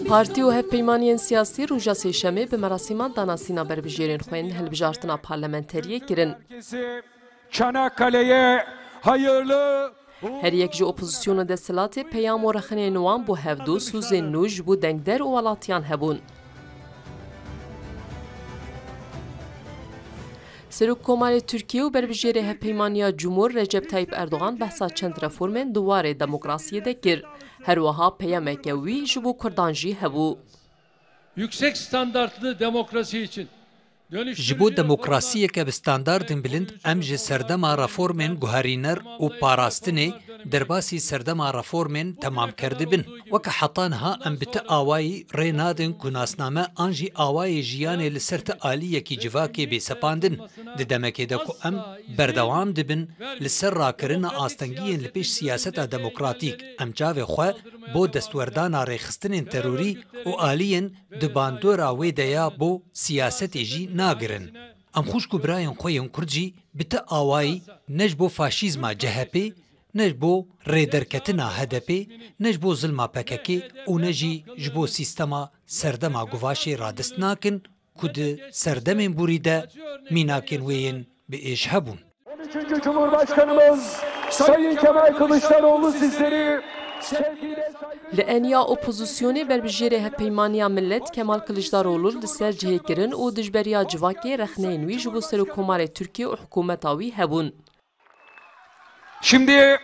Parti û hevpeymaniyên siyasî rûja sêşemê bi merasîma danasîna berbijêrên xwe yên hilbijartina parlamenteriyê kirin. Çanakkale'ye hayırlı. Her yek ji opozisyona desthilatê peyam û rexinên wan bû hevdû sûzên nû ji bo dengder û welatiyan hebûn. Serokkomarê Tirkiye û berbijêrê Hevpeymaniya Cumhur Recep Tayyip Erdogan behsa çend reformên di warê demokrasiyê de kir. Her wiha peyameke wî ji bo Kurdan jî hebû. Yüksek standartlı demokrasi için ji bo demokrasiyeke bi standardên bilind em ji serdema reformên guherîner û parastinê derbasî serdema reformên temamker dibin. Weke heta niha em bi ti awayî rê nadin ku nasname an jî awayê jiyanê li ser ti aliyekî civakê bêsepandin. Di demekê de ku em berdewam dibin li ser rakirina astengiyên li pêş siyaseta demokratîk em çavê xwe bo destwerdana rêxistinên terorî û aliyên di bandora wê de ya bo siyasetê jî nagirin. Em xweş ku birayên xwe yên Kurd jî bi ti awayî ne ji bo faşîzma CHP, ne ji bo rêderketina HDP, ne ji bo zilma PKK û ne jî ji bo sîstema serdema guvaşê radist nakin ku di serdemên borî de mînakên wê yên bi êş hebûn. 13. Cumhurbaşkanımız Sayın Kemal Kılıçdaroğlu sizleri Li eniya opozisyonê berbijêrê Hevpeymaniya Millet Kemal Kılıçdaroğlu li ser cihêkirin û dijberiya civakê rexneyên wî ji bo Serokkomarê Tirkiye û hikûmeta wî hebûn. Şimdi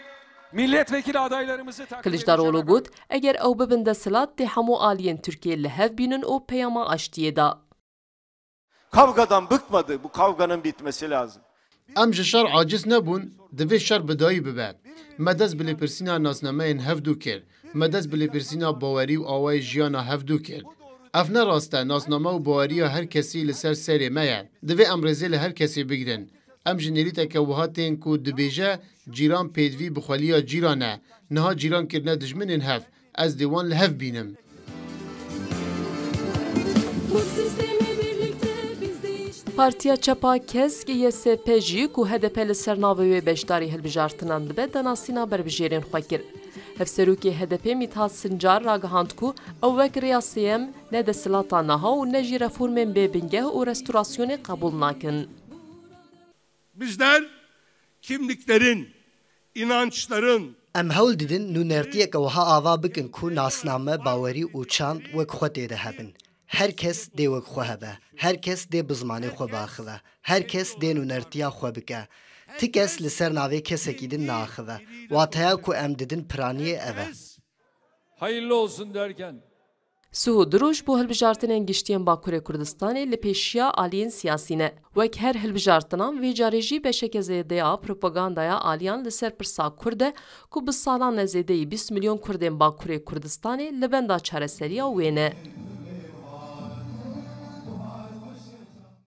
milletvekili adaylarımızı Kılıçdaroğlu got, eger ew bibin desthilat dê hemû aliyên Tirkiye li hev bînin û peyama aştiyê da. Kavgadan bıkmadı. Bu kavganın bitmesi lazım. Em ji şer aciz nebûn, divê şer bi dayî bibe. Me dest bi lêpirsîna nasnameyên hevdû kir. Me dest bi lêpirsîna bawerî û awayê jiyana hevdû kir. Ev ne rast e nasnama û baweriya her kesî li ser serê me ye. Divê em rêzê li her kesî bigirin. Em ji nêrîteke wiha tên ku dibêje cîran pêdivî bi xweliya cîran e. Niha cîran kirine dijminên hev. Ez dê wan li hev bînim. Partiya Çapa Kesk YSP jî ku HDP li ser navê wê beşdarî hilbijartinan dibe danasîna berbijêrên xwe kir. Hevserokê HDP Mithat Sincar ragihand ku ew wek riyasiyem ne desthilata niha û ne jî reformên bêbingeh û restorasyonê qebûl nakin. Bizler kimliklerin, inançların em hewl didin nûnertiyeke wiha ava bikin ku nasname, bawerî û çand wek xwe tê de hebin. Herkes dê wek xwe hebe. Herkes dê bi zimanê xwe biaxive. Herkes dê nûnertiya xwe bike. Ti kes li ser navê kesekî din naaxive. Wateya ku em didin piraniyê ev e. hayırlı olsun derken Suhu Duruj bu hilbijartinên giştiyên Bakurê Kurdistanê li pêşiya aliyên siyasî ne. Wek her hilbijartinan vê carê jî beşeke zêdeya propagandaya aliyan li ser pirsa Kurd e ku bi salan nezêdeyî 20 milyon Kurdên Bakurê Kurdistanê li benda çareseriya wê ne.